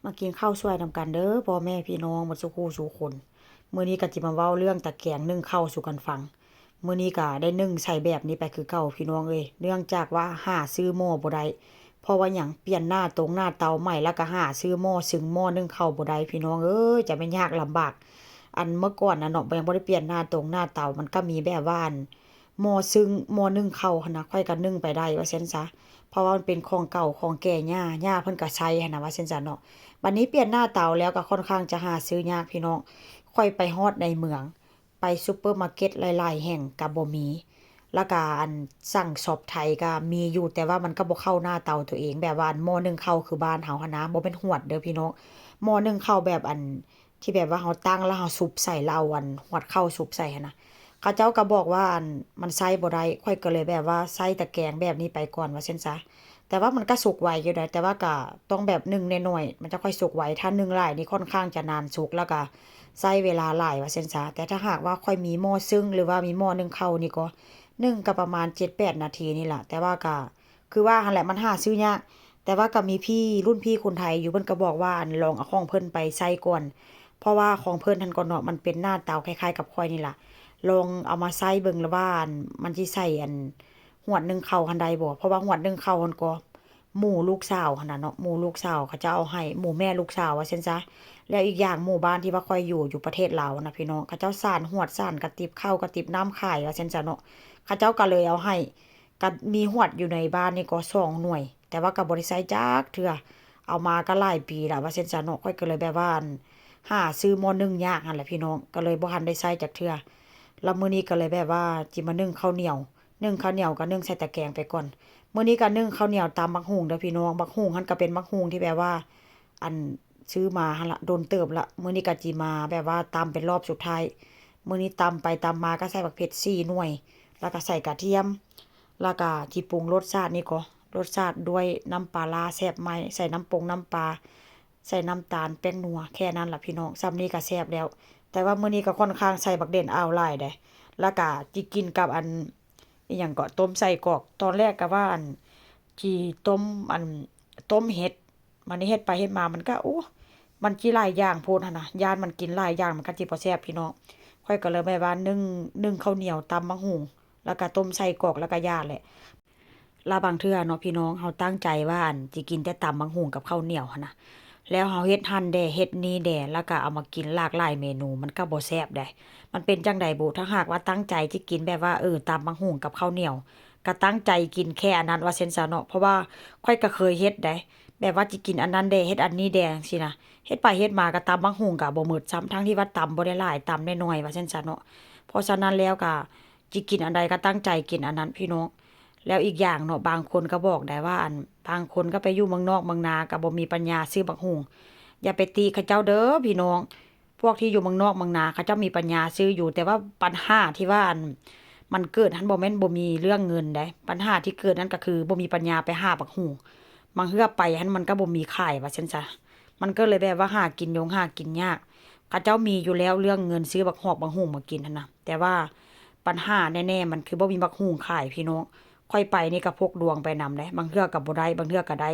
มากินข้าวสวยนำกันเด้อพ่อแม่พี่น้องหมดสุคู่สู่คนมื้อนี้ก็สิมาเว้าเรื่องตะแกรงนึ่งข้าวสู่กันฟังมื้อนี้ก็ได้นึ่งใส่แบบนี้ไปคือเก่าพี่น้องเอ้ยเนื่องจากว่าหาซื้อหม้อบ่ได้เพราะว่าหยังเปลี่ยนหน้าตรงหน้าเตาใหม่แล้วก็หาซื้อหม้อซึ่งหม้อนึ่งข้าวบ่ได้พี่น้องเอ้ยจะแม่นยากลำบาก อันเมื่อก่อนน่ะเนาะยังบ่ได้เปลี่ยนหน้าตรงหน้าเตามันก็มีแบบว่าอั่นหม้อซึ่งหม้อนึ่งข้าวหั้นน่ะข้อยก็นึ่งไปได้ว่าซั่นซะเพราะว่ามันเป็นของเก่าของแก่ย่าเพิ่นก็ใช้หั้นน่ะว่าซั่นซะเนาะบัดนี้เปลี่ยนหน้าเตาแล้วก็ค่อนข้างจะหาซื้อยากพี่น้องค่อยไปฮอดในเมืองไปซุปเปอร์มาร์เก็ตหลายๆแห่งก็บ่มีแล้วก็อันสั่งช็อปไทยก็มีอยู่แต่ว่ามันก็บ่เข้าหน้าเตาตัวเองแบบว่าอันหม้อนึ่งข้าวคือบ้านเฮาหั้นนะบ่แม่นฮวดเด้อพี่น้องหม้อนึ่งข้าวแบบอัน ที่แบบว่าเราตั้งแล้วเราซุบใส่แล้วเอาอันฮอดเข้าซุบใส่หั้นน่ะเขาเจ้าก็บอกว่าอันมันใส่บ่ได้ข้อยก็เลยแบบว่าใส่ตะแกรงแบบนี้ไปก่อนว่าซั่นซะแต่ว่ามันก็สุกไวอยู่นะแต่ว่าก็ต้องแบบนึ่งน้อยๆมันจะค่อยสุกไวถ้านึ่งหลายนี่ค่อนข้างจะนานสุกแล้วก็ใช้เวลาหลายว่าซั่นซะแต่ถ้าหากว่าค่อยมีหม้อซึ่งหรือว่ามีหม้อนึ่งข้าวนี่ก็นึ่งก็ประมาณ7-8นาทีนี่ล่ะแต่ว่าก็คือว่าหั่นแหละมันหาซื้อยากแต่ว่าก็มีพี่รุ่นพี่คนไทยอยู่เพิ่นก็บอกว่าอันลองเอาของเพิ่นไปใส่ก่อน เพราะว่าของเพิ่นหั้นก็เนาะมันเป็นหน้าเตาคล้ายๆกับข้อยนี่ล่ะลองเอามาใส่เบิ่งแล้วว่าอั่นมันสิใส่อันฮวดหนึ่งข้าวหั้นใดบ่เพราะว่าฮวดหนึ่งข้าวหั้นก็หมู่ลูกสาวหั้นน่ะเนาะหมู่ลูกสาวเขาจะเอาให้หมู่แม่ลูกสาวว่าซั่นซะแล้วอีกอย่างหมู่บ้านที่ว่าข้อยอยู่ประเทศลาวน่ะพี่น้องเขาเจ้าสานฮวดสานกระติบข้าวกระติบน้ำขายว่าซั่นซะเนาะเขาเจ้าก็เลยเอาให้ก็มีฮวดอยู่ในบ้านนี่ก็2หน่วยแต่ว่าก็บ่ได้ใช้จักเทื่อเอามาก็หลายปีแล้วว่าซั่นซะเนาะข้อยก็เลยแบบว่าอั่น หาซื้อหม้อนึ่งยากหั่นแหละพี่น้องก็เลยบ่ทันได้ใช้จักเทื่อแล้วมื้อนี้ก็เลยแบบว่าจิมานึ่งข้าวเหนียวนึ่งข้าวเหนียวก็นึ่งใส่ตะแกรงไปก่อนมื้อนี้ก็นึ่งข้าวเหนียวตำบักหุ่งเด้อพี่น้องบักหุ่งหั้นก็เป็นบักหุ่งที่แบบว่าอันซื้อมาหั่นล่ะโดนเติบละมื้อนี้ก็จิมาแบบว่าตำเป็นรอบสุดท้ายมื้อนี้ตำไปตำมาก็ใส่บักเผ็ด4หน่วยแล้วก็ใส่กระเทียมแล้วก็ที่ปรุงรสชาตินี่ก็รสชาติด้วยน้ำปลาร้าแซ่บไหมใส่น้ำปลา ใส่น้ำตาลแป้งนัวแค่นั้นล่ะพี่น้องซ้ำนี้ก็แซ่บแล้วแต่ว่ามื้อนี้ก็ค่อนข้างใส่บักเด่นอ้าวหลายเดะแล้วก็สิกินกับอันอิหยังก็ต้มไส้กรอกตอนแรกก็ว่าอันสิต้มอันต้มเห็ดมันนี้เฮ็ดไปเฮ็ดมามันก็โอ้มันสิหลายอย่างโพดหั้นน่ะย้านมันกินหลายอย่างมันก็สิบ่แซ่บพี่น้องข้อยก็เลยแบบว่านึ่งข้าวเหนียวตำบักหุ่งแล้วก็ต้มไส้กรอกแล้วก็ย่างแหละแล้วบางเทื่อเนาะพี่น้องเราตั้งใจว่าอั่นสิกินแต่ตำบักหุ่งกับข้าวเหนียวหั้นน่ะ แล้วเราเฮ็ดหั้นแด่เฮ็ดนี่แด่แล้วก็เอามากินหลากหลายเมนูมันก็บ่แซ่บได้มันเป็นจั่งใดบุถ้าหากว่าตั้งใจสิกินแบบว่าตำบักหุ่งกับข้าวเหนียวก็ตั้งใจกินแค่อันนั้นว่าซั่นซะเนาะเพราะว่าข้อยก็เคยเฮ็ดได้แบบว่าสิกินอันนั้นแด่เฮ็ดอันนี้แด่จังซี้นะเฮ็ดไปเฮ็ดมาก็ตำบักหุ่งก็บ่หมดซ้ำทั้งที่ว่าตำบ่ได้หลายตำน้อยๆว่าซั่นซะเนาะเพราะฉะนั้นแล้วก็สิกินอันใดก็ตั้งใจกินอันนั้นพี่น้อง แล้วอีกอย่างเนาะบางคนก็บอกได้ว่าอันบางคนก็ไปอยู่เมืองนอกเมืองนาก็บ่มีปัญญาซื้อบักหุ่งอย่าไปตีเขาเจ้าเด้อพี่น้องพวกที่อยู่เมืองนอกเมืองนาเขาเจ้ามีปัญญาซื้ออยู่แต่ว่าปัญหาที่ว่าอันมันเกิดหั้นบ่แม่นบ่มีเรื่องเงินเด้ปัญหาที่เกิดนั้นก็คือบ่มีปัญญาไปหาบักหุ่งบางเทื่อไปหั้นมันก็บ่มีขายว่าซั่นซะมันก็เลยแบบว่าหากินยากเขาเจ้ามีอยู่แล้วเรื่องเงินซื้อบักฮอกบักหุ่งมากินหั่นน่ะแต่ว่าปัญหาแน่ๆมันคือบ่มีบักหุ่งขายพี่น้อง ค่อยไปนี่ก็พกดวงไปนำเด้บางเทื่อก็บ่ได้บางเทื่อก็ได้